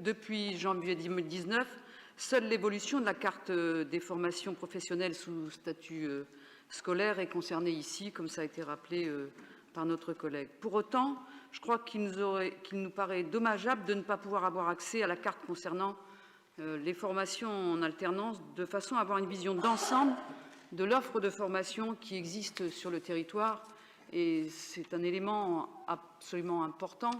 depuis janvier 2019, seule l'évolution de la carte des formations professionnelles sous statut scolaire est concernée ici, comme ça a été rappelé par notre collègue. Pour autant, je crois qu'il nous paraît dommageable de ne pas pouvoir avoir accès à la carte concernant les formations en alternance, de façon à avoir une vision d'ensemble de l'offre de formation qui existe sur le territoire. Et c'est un élément absolument important,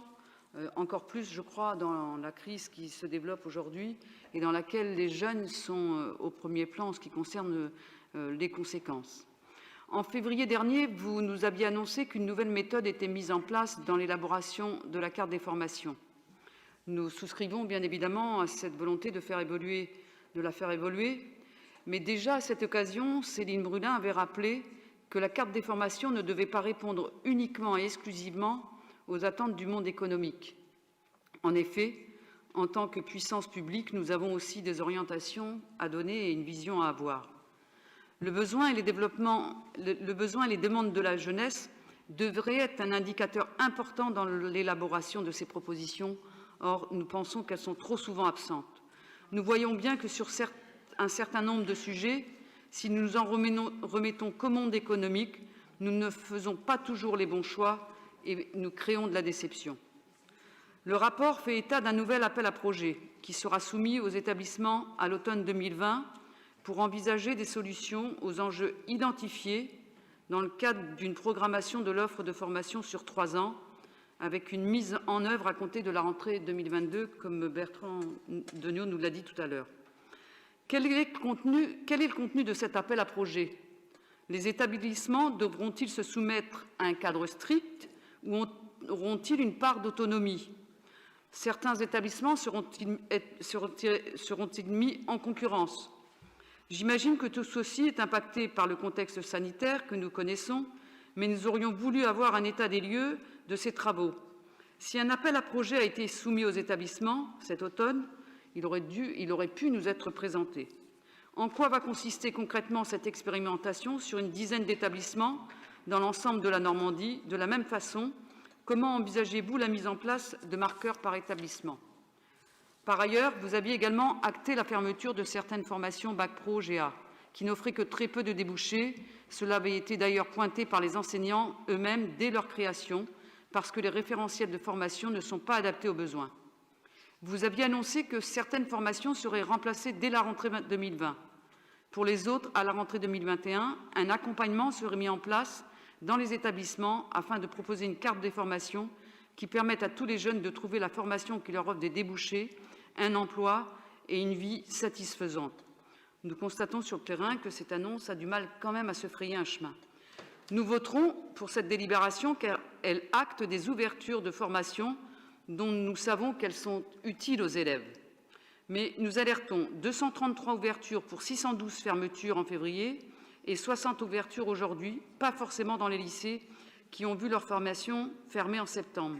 encore plus, je crois, dans la crise qui se développe aujourd'hui et dans laquelle les jeunes sont au premier plan en ce qui concerne les conséquences. En février dernier, vous nous aviez annoncé qu'une nouvelle méthode était mise en place dans l'élaboration de la carte des formations. Nous souscrivons bien évidemment à cette volonté de la faire évoluer, mais déjà à cette occasion, Céline Brulin avait rappelé que la carte des formations ne devait pas répondre uniquement et exclusivement aux attentes du monde économique. En effet, en tant que puissance publique, nous avons aussi des orientations à donner et une vision à avoir. Le besoin et les demandes de la jeunesse devraient être un indicateur important dans l'élaboration de ces propositions. Or, nous pensons qu'elles sont trop souvent absentes. Nous voyons bien que sur un certain nombre de sujets, si nous nous en remettons qu'au monde économique, nous ne faisons pas toujours les bons choix et nous créons de la déception. Le rapport fait état d'un nouvel appel à projets qui sera soumis aux établissements à l'automne 2020 pour envisager des solutions aux enjeux identifiés dans le cadre d'une programmation de l'offre de formation sur 3 ans, avec une mise en œuvre à compter de la rentrée 2022, comme Bertrand Deniau nous l'a dit tout à l'heure. Quel est le contenu de cet appel à projets? Les établissements devront-ils se soumettre à un cadre strict ou auront-ils une part d'autonomie? Certains établissements seront-ils mis en concurrence? J'imagine que tout ceci est impacté par le contexte sanitaire que nous connaissons, mais nous aurions voulu avoir un état des lieux de ces travaux. Si un appel à projets a été soumis aux établissements cet automne, il aurait pu nous être présenté. En quoi va consister concrètement cette expérimentation sur une dizaine d'établissements dans l'ensemble de la Normandie? De la même façon, comment envisagez-vous la mise en place de marqueurs par établissement? Par ailleurs, vous aviez également acté la fermeture de certaines formations Bac Pro GA, qui n'offraient que très peu de débouchés. Cela avait été d'ailleurs pointé par les enseignants eux-mêmes dès leur création, parce que les référentiels de formation ne sont pas adaptés aux besoins. Vous aviez annoncé que certaines formations seraient remplacées dès la rentrée 2020. Pour les autres, à la rentrée 2021, un accompagnement serait mis en place dans les établissements afin de proposer une carte des formations qui permette à tous les jeunes de trouver la formation qui leur offre des débouchés, un emploi et une vie satisfaisante. Nous constatons sur le terrain que cette annonce a du mal quand même à se frayer un chemin. Nous voterons pour cette délibération car elle acte des ouvertures de formation dont nous savons qu'elles sont utiles aux élèves. Mais nous alertons 233 ouvertures pour 612 fermetures en février et 60 ouvertures aujourd'hui, pas forcément dans les lycées, qui ont vu leur formation fermée en septembre.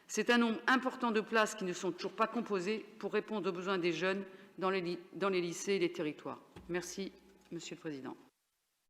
C'est un nombre important de places qui ne sont toujours pas composées pour répondre aux besoins des jeunes dans les lycées et les territoires. Merci, Monsieur le Président.